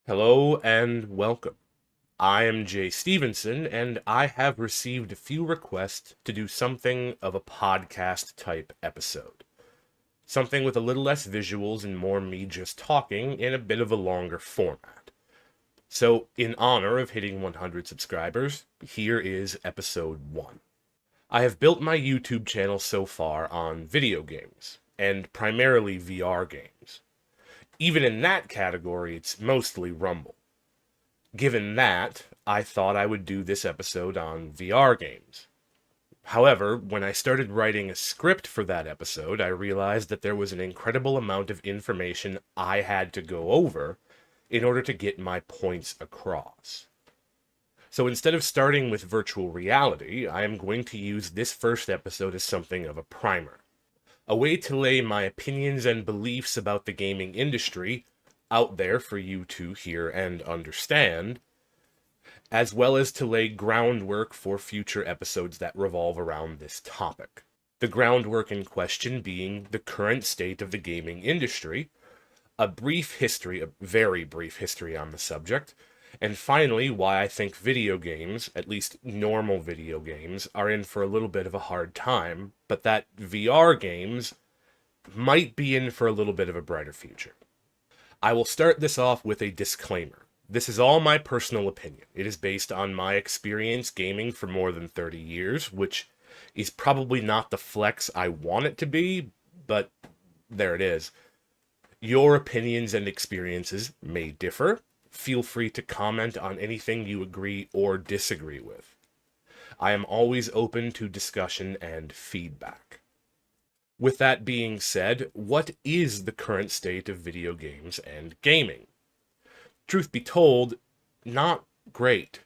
Hello and welcome. I am Stevenson, and I have received a few requests to do something of a podcast type episode. Something with a little less visuals and more me just talking in a bit of a longer format. So, in honor of hitting 100 subscribers, here is episode 1. I have built my YouTube channel so far on video games, and primarily VR games. Even in that category, it's mostly Rumble. Given that, I thought I would do this episode on VR games. However, when I started writing a script for that episode, I realized that there was an incredible amount of information I had to go over in order to get my points across. So instead of starting with virtual reality, I am going to use this first episode as something of a primer. A way to lay my opinions and beliefs about the gaming industry out there for you to hear and understand, as well as to lay groundwork for future episodes that revolve around this topic. The groundwork in question being the current state of the gaming industry, a very brief history on the subject, and finally why I think video games, at least normal video games, are in for a little bit of a hard time, but that VR games might be in for a little bit of a brighter future. I will start this off with a disclaimer. This is all my personal opinion. It is based on my experience gaming for more than 30 years, which is probably not the flex I want it to be, but there it is. Your opinions and experiences may differ. Feel free to comment on anything you agree or disagree with. I am always open to discussion and feedback. With that being said, what is the current state of video games and gaming? Truth be told, not great.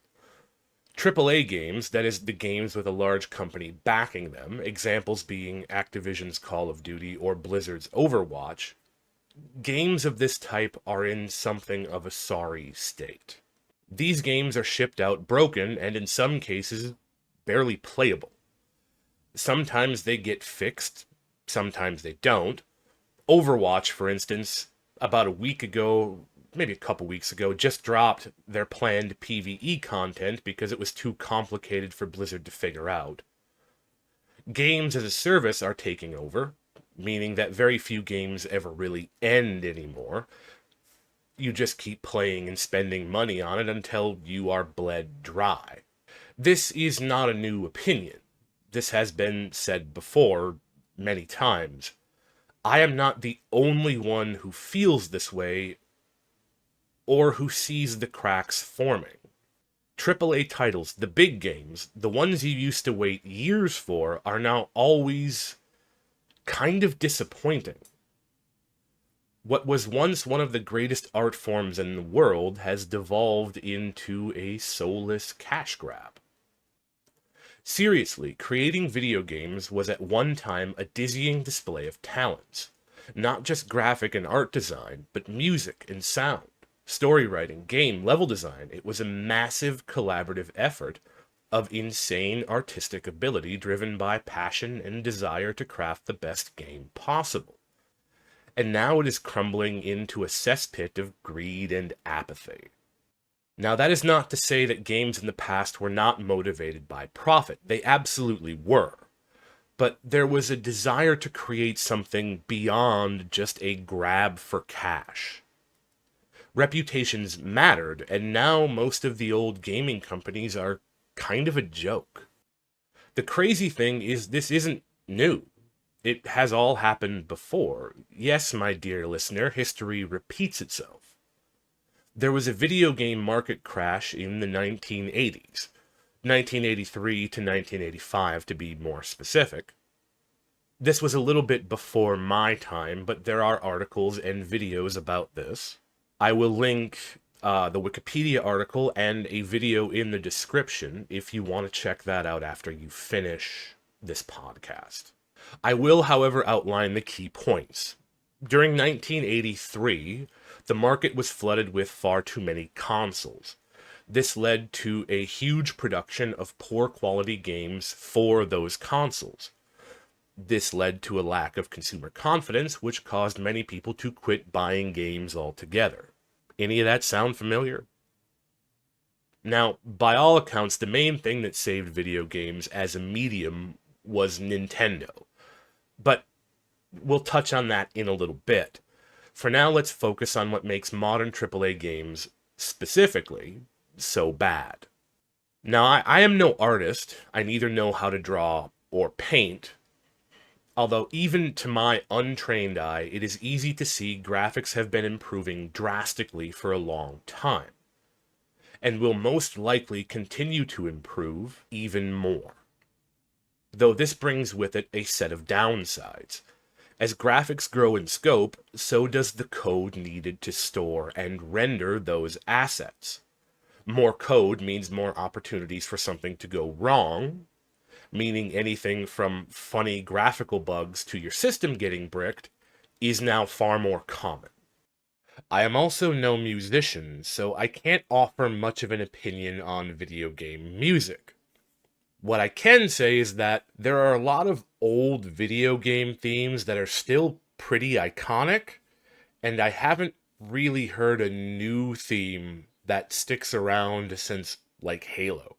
AAA games, that is, the games with a large company backing them, examples being Activision's Call of Duty or Blizzard's Overwatch, games of this type are in something of a sorry state. These games are shipped out broken and in some cases barely playable. Sometimes they get fixed, sometimes they don't. Overwatch, for instance, about a week ago, maybe a couple weeks ago, just dropped their planned PvE content because it was too complicated for Blizzard to figure out. Games as a service are taking over, meaning that very few games ever really end anymore. You just keep playing and spending money on it until you are bled dry. This is not a new opinion. This has been said before many times. I am not the only one who feels this way or who sees the cracks forming. AAA titles, the big games, the ones you used to wait years for, are now always kind of disappointing. What was once one of the greatest art forms in the world has devolved into a soulless cash grab. Seriously, creating video games was at one time a dizzying display of talents. Not just graphic and art design, but music and sound, story writing, game, level design. It was a massive collaborative effort of insane artistic ability driven by passion and desire to craft the best game possible. And now it is crumbling into a cesspit of greed and apathy. Now, that is not to say that games in the past were not motivated by profit. They absolutely were. But there was a desire to create something beyond just a grab for cash. Reputations mattered, and now most of the old gaming companies are kind of a joke. The crazy thing is, this isn't new. It has all happened before. Yes, my dear listener, history repeats itself. There was a video game market crash in the 1980s, 1983 to 1985 to be more specific. This was a little bit before my time, but there are articles and videos about this. I will link the Wikipedia article and a video in the description if you want to check that out after you finish this podcast. I will, however, outline the key points. During 1983, the market was flooded with far too many consoles. This led to a huge production of poor quality games for those consoles. This led to a lack of consumer confidence, which caused many people to quit buying games altogether. Any of that sound familiar? Now, by all accounts, the main thing that saved video games as a medium was Nintendo. But we'll touch on that in a little bit. For now, let's focus on what makes modern AAA games, specifically, so bad. Now, I am no artist. I neither know how to draw or paint. Although, even to my untrained eye, it is easy to see graphics have been improving drastically for a long time, and will most likely continue to improve even more. Though this brings with it a set of downsides. As graphics grow in scope, so does the code needed to store and render those assets. More code means more opportunities for something to go wrong, meaning anything from funny graphical bugs to your system getting bricked is now far more common. I am also no musician, so I can't offer much of an opinion on video game music. What I can say is that there are a lot of old video game themes that are still pretty iconic, and I haven't really heard a new theme that sticks around since, like, Halo.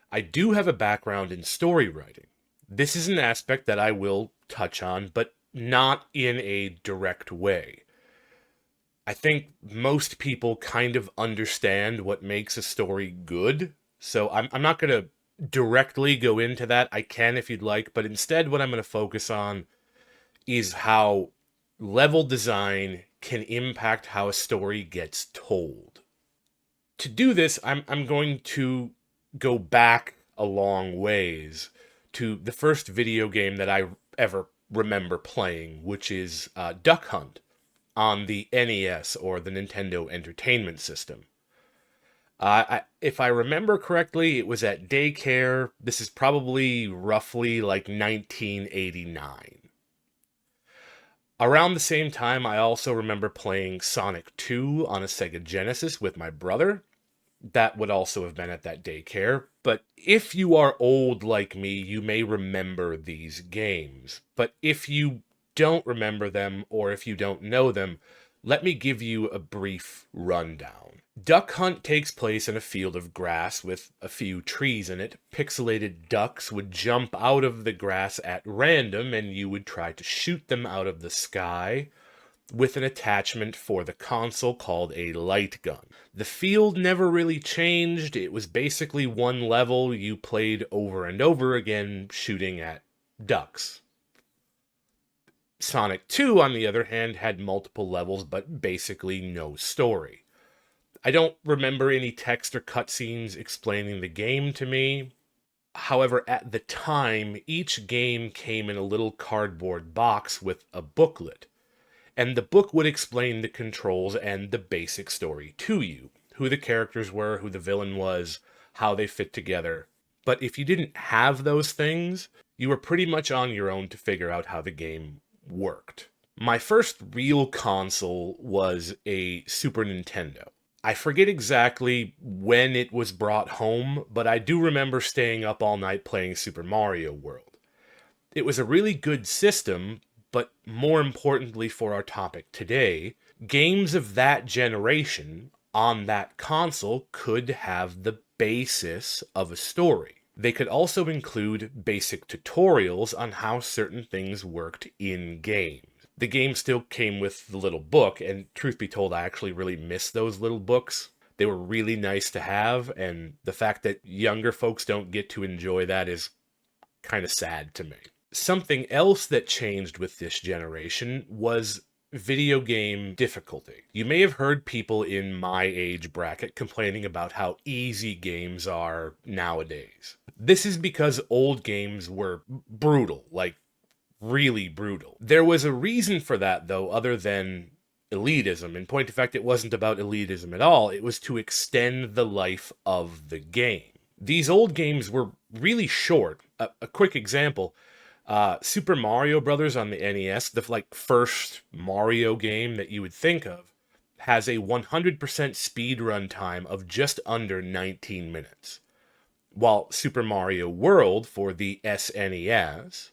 I do have a background in story writing. This is an aspect that I will touch on, but not in a direct way. I think most people kind of understand what makes a story good, so I'm not going to directly go into that. I can if you'd like, but instead what I'm going to focus on is how level design can impact how a story gets told. To do this, I'm going to go back a long ways to the first video game that I ever remember playing, which is Duck Hunt on the NES, or the Nintendo Entertainment System. If I remember correctly, it was at daycare. This is probably roughly like 1989. Around the same time, I also remember playing Sonic 2 on a Sega Genesis with my brother. That would also have been at that daycare. But if you are old like me, you may remember these games. But if you don't remember them, or if you don't know them, let me give you a brief rundown. Duck Hunt takes place in a field of grass with a few trees in it. Pixelated ducks would jump out of the grass at random, and you would try to shoot them out of the sky with an attachment for the console called a light gun. The field never really changed. It was basically one level you played over and over again, shooting at ducks. Sonic 2, on the other hand, had multiple levels, but basically no story. I don't remember any text or cutscenes explaining the game to me. However, at the time, each game came in a little cardboard box with a booklet, and the book would explain the controls and the basic story to you. Who the characters were, who the villain was, how they fit together. But if you didn't have those things, you were pretty much on your own to figure out how the game worked. My first real console was a Super Nintendo. I forget exactly when it was brought home, but I do remember staying up all night playing Super Mario World. It was a really good system, but more importantly for our topic today, games of that generation on that console could have the basis of a story. They could also include basic tutorials on how certain things worked in-game. The game still came with the little book, and truth be told, I actually really miss those little books. They were really nice to have, and the fact that younger folks don't get to enjoy that is kind of sad to me. Something else that changed with this generation was video game difficulty. You may have heard people in my age bracket complaining about how easy games are nowadays. This is because old games were brutal, like really brutal. There was a reason for that, though, other than elitism. In point of fact, it wasn't about elitism at all. It was to extend the life of the game. These old games were really short. A quick example, Super Mario Brothers on the NES, the first Mario game that you would think of, has a 100% speed run time of just under 19 minutes. While Super Mario World for the SNES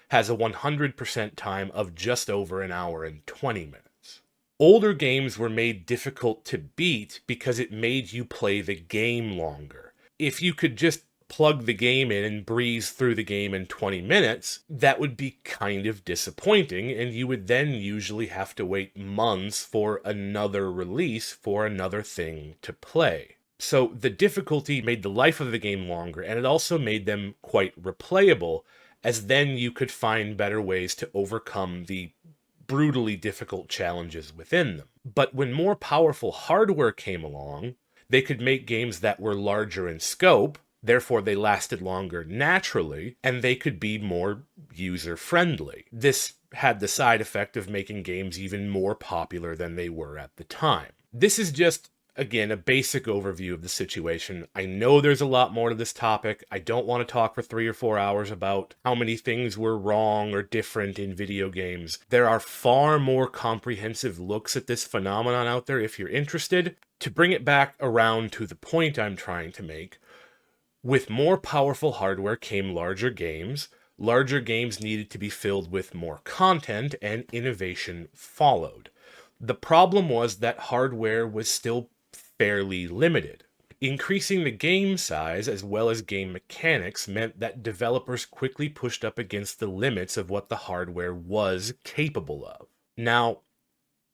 has a 100% time of just over an hour and 20 minutes. Older games were made difficult to beat because it made you play the game longer. If you could just plug the game in and breeze through the game in 20 minutes, that would be kind of disappointing, and you would then usually have to wait months for another release for another thing to play. So the difficulty made the life of the game longer, and it also made them quite replayable, as then you could find better ways to overcome the brutally difficult challenges within them. But when more powerful hardware came along, they could make games that were larger in scope, therefore they lasted longer naturally, and they could be more user-friendly. This had the side effect of making games even more popular than they were at the time. This is just, again, a basic overview of the situation. I know there's a lot more to this topic. I don't want to talk for 3 or 4 hours about how many things were wrong or different in video games. There are far more comprehensive looks at this phenomenon out there if you're interested. To bring it back around to the point I'm trying to make, with more powerful hardware came larger games. Larger games needed to be filled with more content, and innovation followed. The problem was that hardware was still fairly limited. Increasing the game size as well as game mechanics meant that developers quickly pushed up against the limits of what the hardware was capable of. Now,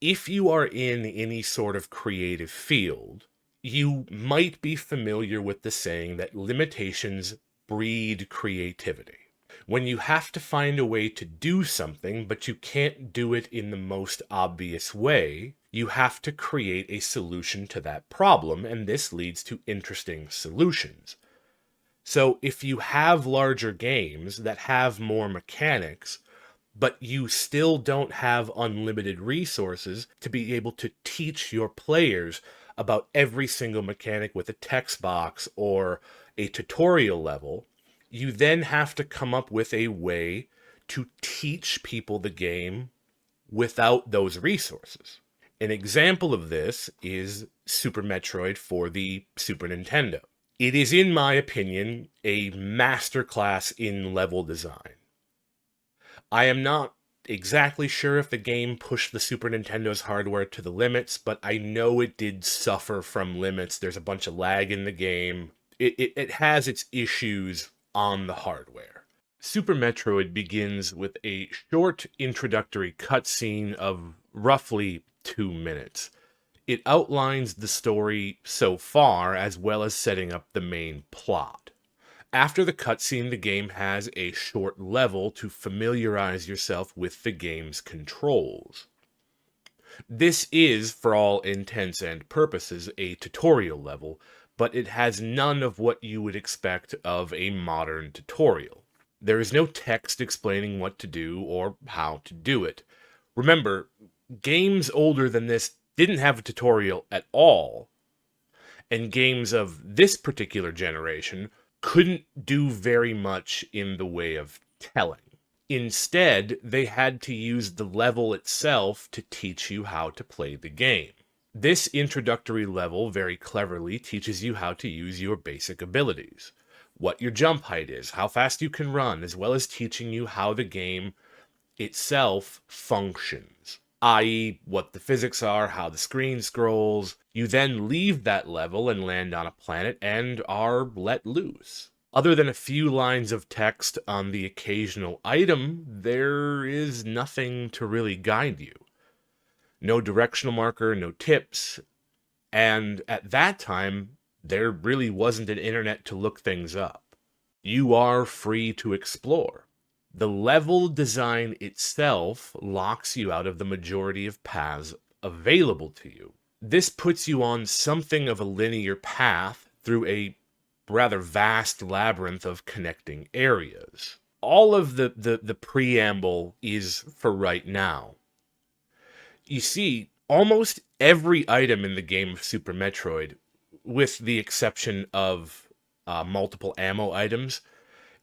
if you are in any sort of creative field, you might be familiar with the saying that limitations breed creativity. When you have to find a way to do something, but you can't do it in the most obvious way, you have to create a solution to that problem, and this leads to interesting solutions. So if you have larger games that have more mechanics, but you still don't have unlimited resources to be able to teach your players about every single mechanic with a text box or a tutorial level, you then have to come up with a way to teach people the game without those resources. An example of this is Super Metroid for the Super Nintendo. It is, in my opinion, a masterclass in level design. I am not exactly sure if the game pushed the Super Nintendo's hardware to the limits, but I know it did suffer from limits. There's a bunch of lag in the game. It has its issues on the hardware. Super Metroid begins with a short introductory cutscene of roughly 2 minutes. It outlines the story so far, as well as setting up the main plot. After the cutscene, the game has a short level to familiarize yourself with the game's controls. This is, for all intents and purposes, a tutorial level, but it has none of what you would expect of a modern tutorial. There is no text explaining what to do or how to do it. Remember, games older than this didn't have a tutorial at all, and games of this particular generation couldn't do very much in the way of telling. Instead, they had to use the level itself to teach you how to play the game. This introductory level very cleverly teaches you how to use your basic abilities, what your jump height is, how fast you can run, as well as teaching you how the game itself functions, i.e., what the physics are, how the screen scrolls. You then leave that level and land on a planet and are let loose. Other than a few lines of text on the occasional item, there is nothing to really guide you. No directional marker, no tips, and at that time, there really wasn't an internet to look things up. You are free to explore. The level design itself locks you out of the majority of paths available to you. This puts you on something of a linear path through a rather vast labyrinth of connecting areas. All of the preamble is for right now. You see, almost every item in the game of Super Metroid, with the exception of multiple ammo items,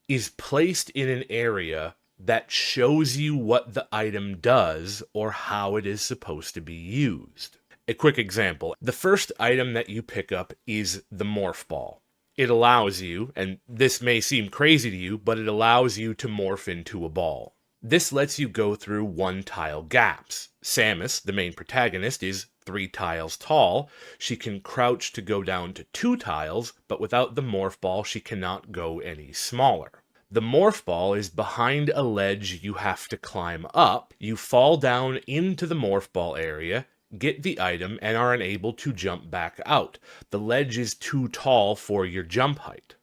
is placed in an area that shows you what the item does or how it is supposed to be used. A quick example. The first item that you pick up is the Morph Ball. It allows you, and this may seem crazy to you, but it allows you to morph into a ball. This lets you go through 1-tile gaps. Samus, the main protagonist, is 3 tiles tall. She can crouch to go down to 2 tiles, but without the morph ball, she cannot go any smaller. The morph ball is behind a ledge you have to climb up. You fall down into the morph ball area, get the item, and are unable to jump back out. The ledge is too tall for your jump height.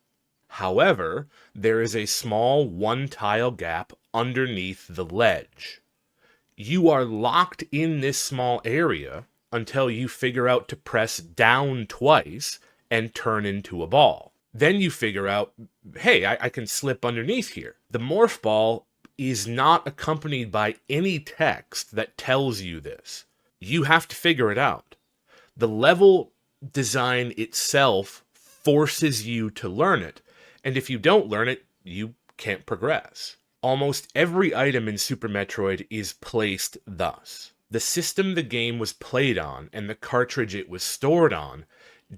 However, there is a small 1-tile gap underneath the ledge. You are locked in this small area until you figure out to press down twice and turn into a ball. Then you figure out, hey, I can slip underneath here. The morph ball is not accompanied by any text that tells you this. You have to figure it out. The level design itself forces you to learn it, and if you don't learn it, you can't progress. Almost every item in Super Metroid is placed thus. The system the game was played on and the cartridge it was stored on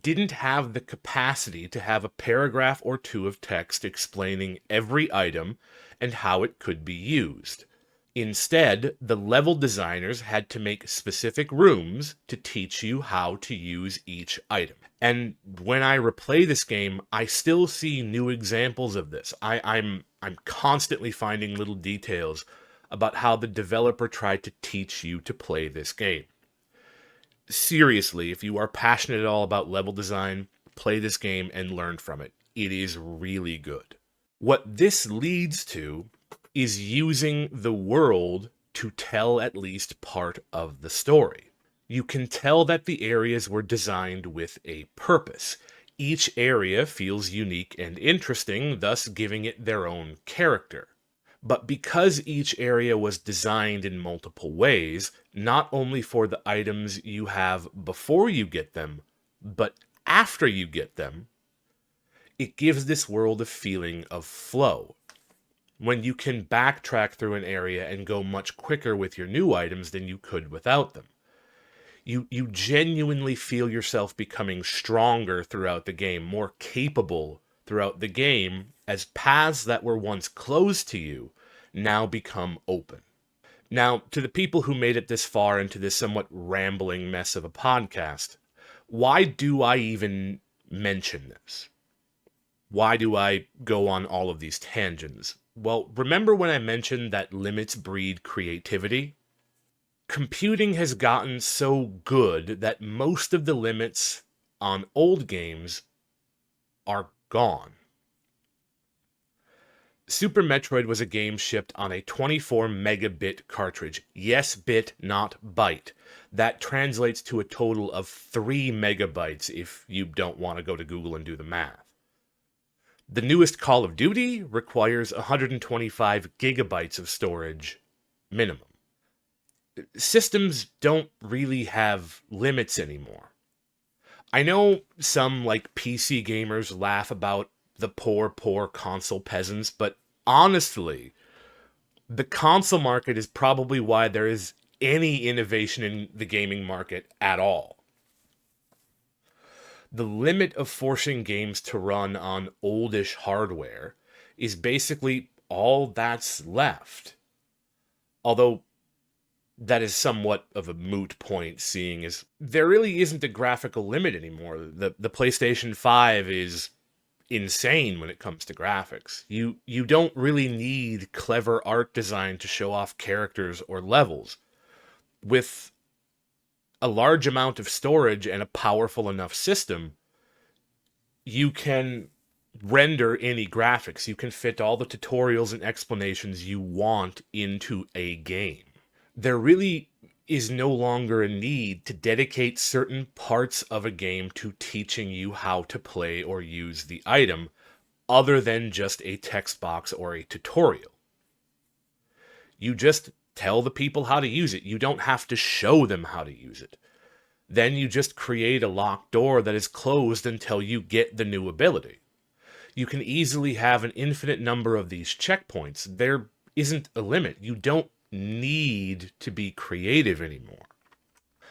didn't have the capacity to have a paragraph or two of text explaining every item and how it could be used. Instead, the level designers had to make specific rooms to teach you how to use each item. And when I replay this game, I still see new examples of this. I'm constantly finding little details about how the developer tried to teach you to play this game. Seriously, if you are passionate at all about level design, play this game and learn from it. It is really good. What this leads to is using the world to tell at least part of the story. You can tell that the areas were designed with a purpose. Each area feels unique and interesting, thus giving it their own character. But because each area was designed in multiple ways, not only for the items you have before you get them, but after you get them, it gives this world a feeling of flow. When you can backtrack through an area and go much quicker with your new items than you could without them. You genuinely feel yourself becoming stronger throughout the game, more capable throughout the game, as paths that were once closed to you now become open. Now, to the people who made it this far into this somewhat rambling mess of a podcast, why do I even mention this? Why do I go on all of these tangents? Well, remember when I mentioned that limits breed creativity? Computing has gotten so good that most of the limits on old games are gone. Super Metroid was a game shipped on a 24 megabit cartridge. Yes, bit, not byte. That translates to a total of 3 megabytes if you don't want to go to Google and do the math. The newest Call of Duty requires 125 gigabytes of storage minimum. Systems don't really have limits anymore. I know some like PC gamers laugh about the poor console peasants, but honestly, the console market is probably why there is any innovation in the gaming market at all. The limit of forcing games to run on oldish hardware is basically all that's left. Although that is somewhat of a moot point, seeing as there really isn't a graphical limit anymore. The PlayStation 5 is insane when it comes to graphics. You don't really need clever art design to show off characters or levels. With a large amount of storage and a powerful enough system, you can render any graphics. You can fit all the tutorials and explanations you want into a game. There really is no longer a need to dedicate certain parts of a game to teaching you how to play or use the item, other than just a text box or a tutorial. You just tell the people how to use it. You don't have to show them how to use it. Then you just create a locked door that is closed until you get the new ability. You can easily have an infinite number of these checkpoints. There isn't a limit. You don't need to be creative anymore.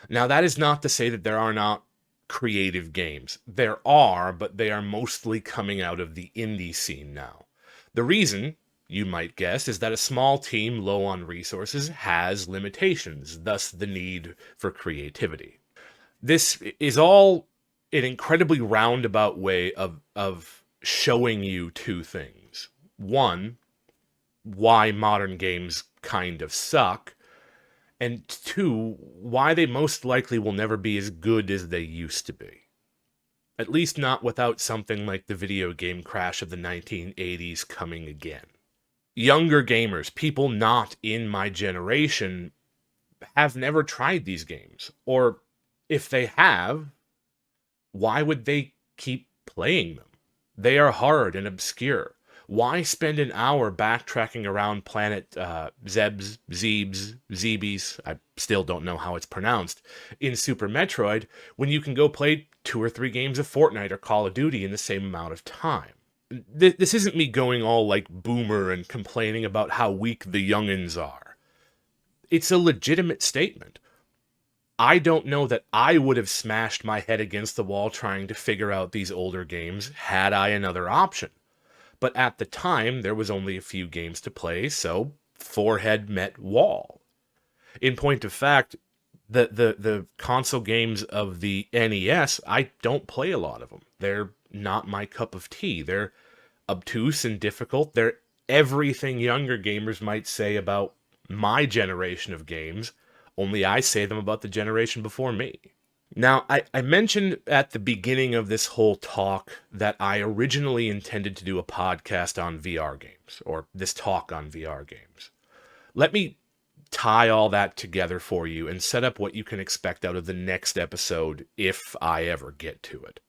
Now, that is not to say that there are not creative games. There are, but they are mostly coming out of the indie scene now. The reason you might guess, is that a small team low on resources has limitations, thus the need for creativity. This is all an incredibly roundabout way of showing you two things. One, why modern games kind of suck, and two, why they most likely will never be as good as they used to be. At least not without something like the video game crash of the 1980s coming again. Younger gamers, people not in my generation, have never tried these games. Or if they have, why would they keep playing them? They are hard and obscure. Why spend an hour backtracking around planet Zebes, I still don't know how it's pronounced, in Super Metroid, when you can go play 2 or 3 games of Fortnite or Call of Duty in the same amount of time? This isn't me going all like boomer and complaining about how weak the youngins are. It's a legitimate statement. I don't know that I would have smashed my head against the wall trying to figure out these older games had I another option. But at the time, there was only a few games to play, so forehead met wall. In point of fact, the console games of the NES, I don't play a lot of them. They're not my cup of tea. They're obtuse and difficult. They're everything younger gamers might say about my generation of games, only I say them about the generation before me. Now, I mentioned at the beginning of this whole talk that I originally intended to do a podcast on VR games, or this talk on VR games. Let me tie all that together for you and set up what you can expect out of the next episode if I ever get to it.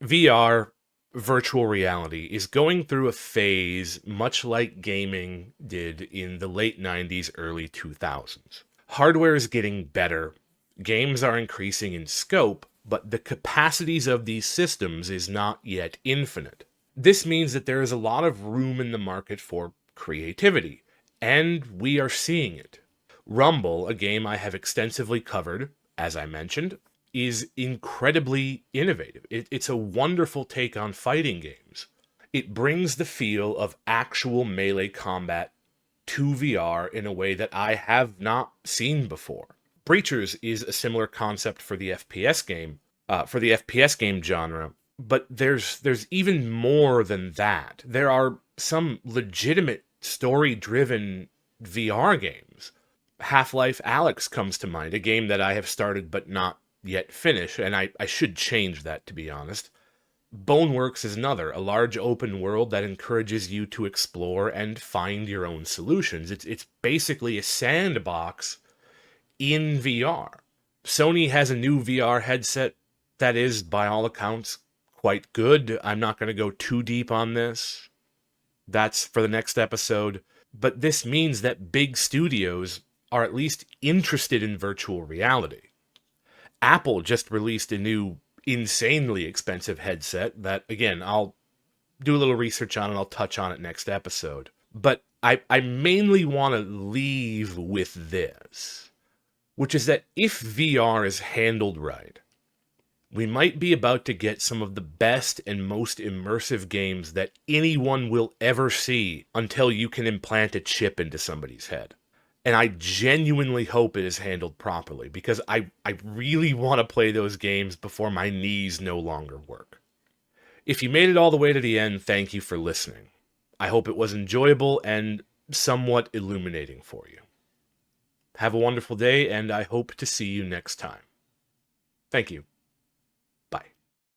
VR, virtual reality, is going through a phase much like gaming did in the late 90s, early 2000s. Hardware is getting better. Games are increasing in scope, but the capacities of these systems is not yet infinite. This means that there is a lot of room in the market for creativity, and we are seeing it. Rumble, a game I have extensively covered, as I mentioned, is incredibly innovative. It's a wonderful take on fighting games. It brings the feel of actual melee combat to VR in a way that I have not seen before. Breachers is a similar concept for the FPS game, genre, but there's even more than that. There are some legitimate story-driven VR games. Half-Life Alyx comes to mind, a game that I have started but not yet finished, and I should change that, to be honest. Boneworks is another, a large open world that encourages you to explore and find your own solutions. It's basically a sandbox in VR. Sony has a new VR headset that is, by all accounts, quite good. I'm not going to go too deep on this. That's for the next episode. But this means that big studios are at least interested in virtual reality. Apple just released a new, insanely expensive headset that, again, I'll do a little research on and I'll touch on it next episode. But I mainly want to leave with this, which is that if VR is handled right, we might be about to get some of the best and most immersive games that anyone will ever see until you can implant a chip into somebody's head. And I genuinely hope it is handled properly, because I really want to play those games before my knees no longer work. If you made it all the way to the end, thank you for listening. I hope it was enjoyable and somewhat illuminating for you. Have a wonderful day, and I hope to see you next time. Thank you.